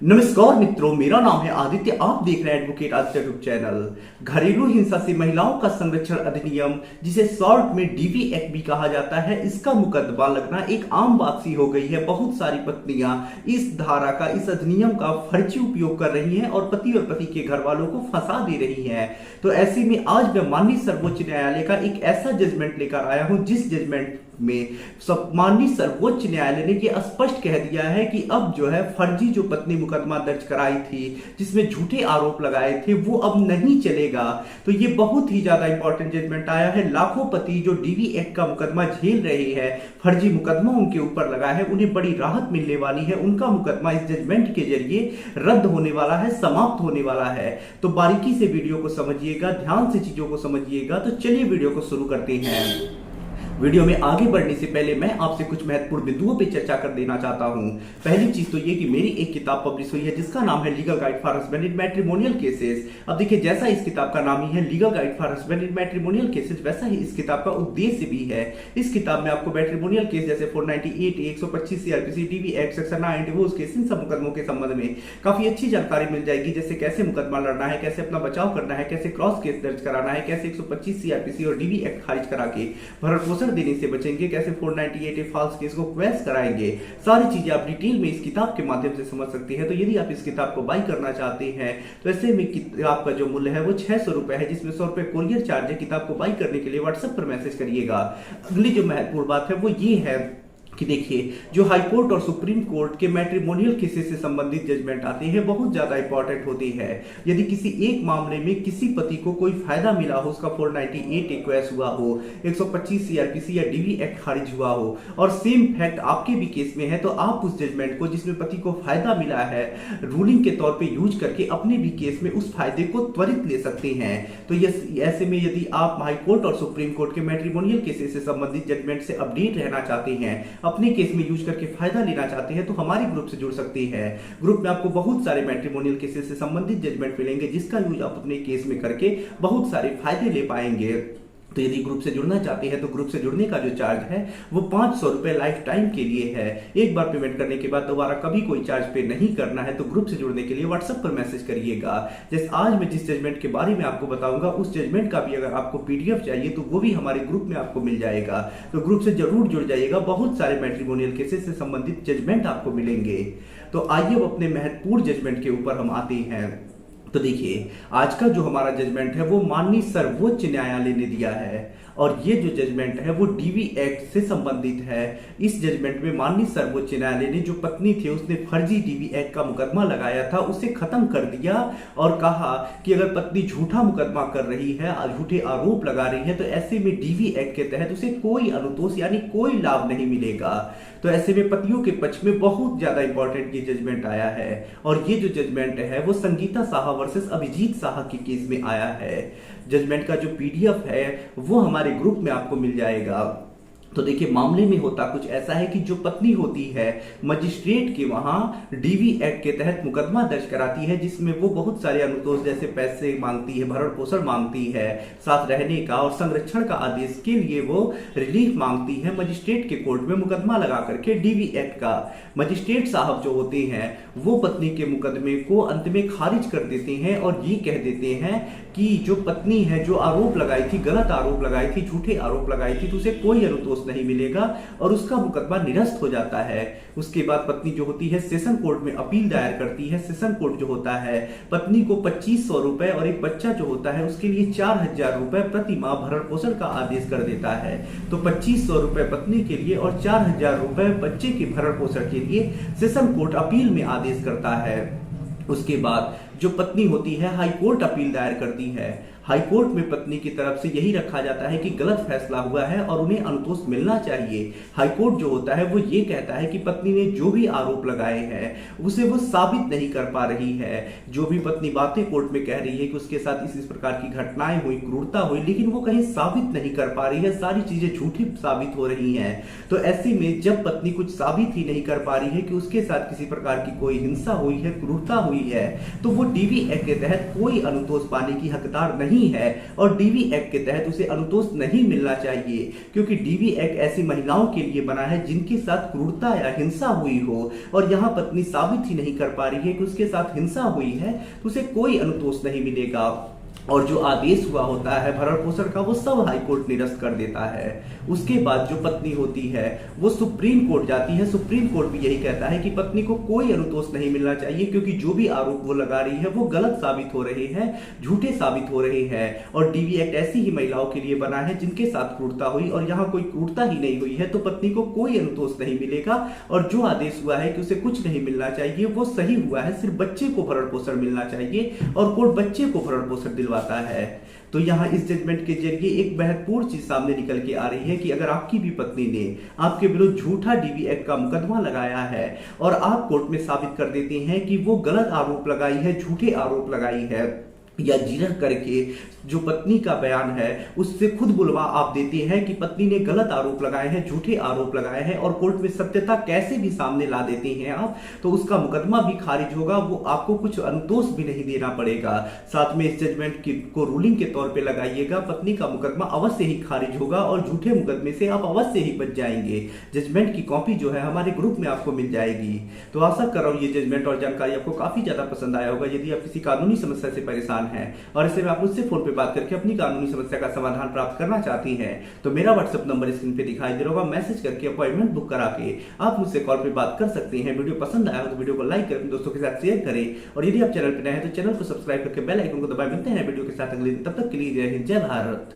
नमस्कार मित्रों, मेरा नाम है आदित्य। आप देख रहे हैं एडवोकेट आदित्य यूट्यूब चैनल। घरेलू हिंसा से महिलाओं का संरक्षण अधिनियम, जिसे शॉर्ट में डीवी एक्ट भी कहा जाता है, इसका मुकदमा लगना एक आम बात सी हो गई है। बहुत सारी पत्नियां इस धारा का, इस अधिनियम का फर्जी उपयोग कर रही हैं और पति के घर वालों को फंसा दे रही हैं। तो ऐसे में आज मैं माननीय सर्वोच्च न्यायालय का एक ऐसा जजमेंट लेकर आया हूं, जिस जजमेंट में माननीय सर्वोच्च न्यायालय ने यह स्पष्ट कह दिया है कि अब जो है फर्जी जो पत्नी मुकदमा दर्ज कराई थी, जिसमें झूठे आरोप लगाए थे, वो अब नहीं चलेगा। तो ये बहुत ही ज्यादा इंपॉर्टेंट जजमेंट आया है। लाखों पति जो डीवी एक्ट का मुकदमा झेल रहे हैं, फर्जी मुकदमा उनके ऊपर लगा है, उन्हें बड़ी राहत मिलने वाली है। उनका मुकदमा इस जजमेंट के जरिए रद्द होने वाला है, समाप्त होने वाला है। तो बारीकी से वीडियो को समझिएगा, ध्यान से चीजों को समझिएगा। तो चलिए वीडियो को शुरू करते हैं। वीडियो में आगे बढ़ने से पहले मैं आपसे कुछ महत्वपूर्ण बिंदुओं पर चर्चा कर देना चाहता हूं। पहली चीज तो ये कि मेरी एक किताब पब्लिश हुई है, जिसका नाम है legal guide for husband in matrimonial cases. अब देखिए, जैसा इस किताब का नाम ही है legal guide for husband in matrimonial cases, वैसा ही इस किताब का उद्देश्य भी है। इस किताब में आपको मैट्रिमोनियल केस जैसे 498 125 CrPC, DV act, section 9 divorce case, इन सब मुकदमों के संबंध में काफी अच्छी जानकारी मिल जाएगी। जैसे कैसे मुकदमा लड़ना है, कैसे अपना बचाव करना है, कैसे क्रॉस केस दर्ज कराना है, कैसे 125 सीआरपीसी और डीवी एक्ट खारिज करा के भरण पोषण देने से बचेंगे, कैसे 498 फॉल्स केस को क्वेश कराएंगे। सारी चीजें आप डिटेल में इस किताब के माध्यम से समझ सकते हैं। तो यदि आप इस किताब को बाई करना चाहते हैं तो ऐसे में किताब का जो मूल्य है वो 600 रुपए है, जिसमें 100 रुपए कोरियर चार्ज है। किताब को बाई करने के लिए व्हाट्सएप पर मैसेज करिएगा। अगली जो महत्वपूर्ण बात है वो ये है कि देखिए, जो हाई कोर्ट और सुप्रीम कोर्ट के मैट्रिमोनियल केसेस से संबंधित जजमेंट आते हैं, बहुत ज्यादा इंपॉर्टेंट होती है। यदि किसी एक मामले में किसी पति को कोई फायदा मिला हो, उसका 498 एक्वेस हुआ हो, 125 सीआरपीसी या डीवी एक्ट खारिज हुआ हो, और सेम फैक्ट आपके भी केस में है, तो आप उस जजमेंट को, जिसमें पति को फायदा मिला है, रूलिंग के तौर पर यूज करके अपने भी केस में उस फायदे को त्वरित ले सकते हैं। तो ऐसे में यदि आप हाई कोर्ट और सुप्रीम कोर्ट के मैट्रिमोनियल केसेस से संबंधित जजमेंट से अपडेट रहना चाहते हैं, अपने केस में यूज करके फायदा लेना चाहते हैं, तो हमारे ग्रुप से जुड़ सकते हैं। ग्रुप में आपको बहुत सारे मैट्रिमोनियल केसेस से संबंधित जजमेंट मिलेंगे, जिसका यूज आप अपने केस में करके बहुत सारे फायदे ले पाएंगे। तो यदि ग्रुप से जुड़ना चाहते हैं तो ग्रुप से जुड़ने का जो चार्ज है वो 500 रुपए लाइफ टाइम के लिए है। एक बार पेमेंट करने के बाद दोबारा कभी कोई चार्ज पे नहीं करना है। तो ग्रुप से जुड़ने के लिए व्हाट्सएप पर मैसेज करिएगा। जैसे आज मैं जिस जजमेंट के बारे में आपको बताऊंगा, उस जजमेंट का भी अगर आपको पीडीएफ चाहिए तो वो भी हमारे ग्रुप में आपको मिल जाएगा। तो ग्रुप से जरूर जुड़ जाइएगा। बहुत सारे मैट्रिमोनियल केसेस से संबंधित जजमेंट आपको मिलेंगे। तो आइए अब अपने महत्वपूर्ण जजमेंट के ऊपर हम आते हैं। तो देखिए, आज का जो हमारा जजमेंट है वो माननीय सर्वोच्च न्यायालय ने दिया है, और ये जो जजमेंट है वो डीवी एक्ट से संबंधित है। इस जजमेंट में माननीय सर्वोच्च न्यायालय ने जो पत्नी थी, उसने फर्जी डीवी एक्ट का मुकदमा लगाया था, उसे खत्म कर दिया और कहा कि अगर पत्नी झूठा मुकदमा कर रही है, झूठे आरोप लगा रही है, तो ऐसे में डीवी एक्ट के तहत उसे कोई अनुतोष यानी कोई लाभ नहीं मिलेगा। तो ऐसे में पतियों के पक्ष में बहुत ज्यादा इंपॉर्टेंट ये जजमेंट आया है। और ये जो जजमेंट है वो संगीता साहा वर्सेस अभिजीत साहा के केस में आया है। जजमेंट का जो पीडीएफ है वो हमारे ग्रुप में आपको मिल जाएगा। तो देखिए, मामले में होता कुछ ऐसा है कि जो पत्नी होती है, मजिस्ट्रेट के वहां डीवी एक्ट के तहत मुकदमा दर्ज कराती है, जिसमें वो बहुत सारे अनुतोष जैसे पैसे मांगती है, भरण पोषण मांगती है, साथ रहने का और संरक्षण का आदेश के लिए वो रिलीफ मांगती है मजिस्ट्रेट के कोर्ट में मुकदमा लगा करके डीवी एक्ट का। मजिस्ट्रेट साहब जो होते हैं वो पत्नी के मुकदमे को अंत में खारिज कर देते हैं और ये कह देते हैं कि जो पत्नी है, जो आरोप लगाई थी, गलत आरोप लगाई थी, झूठे आरोप लगाई थी, तो उसे कोई अनुतोष नहीं मिलेगा और उसका मुकदमा निरस्त हो जाता है। उसके बाद पत्नी जो होती है सेशन कोर्ट में अपील दायर करती है। सेशन कोर्ट जो होता है पत्नी को 2500 रुपए और एक बच्चा जो होता है उसके लिए 4000 रुपए प्रति माह भरण पोषण का आदेश कर देता है। तो 2500 रुपए पत्नी के लिए और 4000 रुपए बच्चे के भरण पोषण के लिए सेशन कोर्ट अपील में आदेश करता है। उसके बाद जो पत्नी होती है हाई कोर्ट अपील दायर करती है। हाई कोर्ट में पत्नी की तरफ से यही रखा जाता है कि गलत फैसला हुआ है और उन्हें अनुतोष मिलना चाहिए। हाई कोर्ट जो होता है वो ये कहता है कि पत्नी ने जो भी आरोप लगाए हैं उसे वो साबित नहीं कर पा रही है। जो भी पत्नी बातें कोर्ट में कह रही है कि उसके साथ इस प्रकार की घटनाएं हुई, क्रूरता हुई, लेकिन वो कहीं साबित नहीं कर पा रही है, सारी चीजें झूठी साबित हो रही हैं। तो ऐसे में जब पत्नी कुछ साबित ही नहीं कर पा रही है कि उसके साथ किसी प्रकार की कोई हिंसा हुई है, क्रूरता हुई है, तो वो डीवी एक्ट के तहत कोई अनुतोष पाने की हकदार नहीं है और डीवी एक्ट के तहत उसे अनुतोष नहीं मिलना चाहिए, क्योंकि डीवी एक्ट ऐसी महिलाओं के लिए बना है जिनके साथ क्रूरता या हिंसा हुई हो और यहाँ पत्नी साबित ही नहीं कर पा रही है कि उसके साथ हिंसा हुई है, तो उसे कोई अनुतोष नहीं मिलेगा। और जो आदेश हुआ होता है भरण पोषण का वो सब हाईकोर्ट निरस्त कर देता है। उसके बाद जो पत्नी होती है वो सुप्रीम कोर्ट जाती है। सुप्रीम कोर्ट भी यही कहता है कि पत्नी को कोई अनुतोष नहीं मिलना चाहिए, क्योंकि जो भी आरोप वो लगा रही है वो गलत साबित हो रहे हैं, झूठे साबित हो रहे हैं। और डीवी एक्ट ऐसी ही महिलाओं के लिए बना है जिनके साथ क्रूरता हुई और यहाँ कोई क्रूरता ही नहीं हुई है, तो पत्नी को कोई अनुतोष नहीं मिलेगा। और जो आदेश हुआ है कि उसे कुछ नहीं मिलना चाहिए वो सही हुआ है, सिर्फ बच्चे को भरण पोषण मिलना चाहिए और कोर्ट बच्चे को भरण पोषण दिलवाता है। तो यहाँ इस जजमेंट के जरिए एक महत्वपूर्ण चीज सामने निकल के आ रही है कि अगर आपकी भी पत्नी ने आपके विरुद्ध झूठा डीवी एक्ट का मुकदमा लगाया है और आप कोर्ट में साबित कर देते हैं कि वो गलत आरोप लगाई है, झूठे आरोप लगाई है, या जिरह करके जो पत्नी का बयान है उससे खुद बुलवा आप देते हैं कि पत्नी ने गलत आरोप लगाए हैं, झूठे आरोप लगाए हैं, और कोर्ट में सत्यता कैसे भी सामने ला देते हैं आप, तो उसका मुकदमा भी खारिज होगा। वो आपको कुछ अनुतोष भी नहीं देना पड़ेगा। साथ में इस जजमेंट को रूलिंग के तौर पे लगाइएगा, पत्नी का मुकदमा अवश्य ही खारिज होगा और झूठे मुकदमे से आप अवश्य ही बच जाएंगे। जजमेंट की कॉपी जो है हमारे ग्रुप में आपको मिल जाएगी। तो आशा कर रहा हूँ ये जजमेंट और जानकारी आपको काफी ज्यादा पसंद आया होगा। यदि आप किसी कानूनी समस्या से परेशान है और ऐसे में आप मुझसे फोन पे बात करके अपनी कानूनी समस्या का समाधान प्राप्त करना चाहती हैं, तो मेरा व्हाट्सएप नंबर स्क्रीन पे दिखाई दे रहा होगा। मैसेज करके अपॉइंटमेंट बुक करा के आप मुझसे कॉल पे बात कर सकते हैं। वीडियो पसंद आया हो तो वीडियो को लाइक करें, दोस्तों के साथ शेयर करें, और यदि आप चैनल पर नए हैं तो चैनल को सब्सक्राइब करके बेल आइकन को दबाएं। मिलते हैं वीडियो के साथ अगले दिन, तब तक के लिए जय हिंद, जय भारत।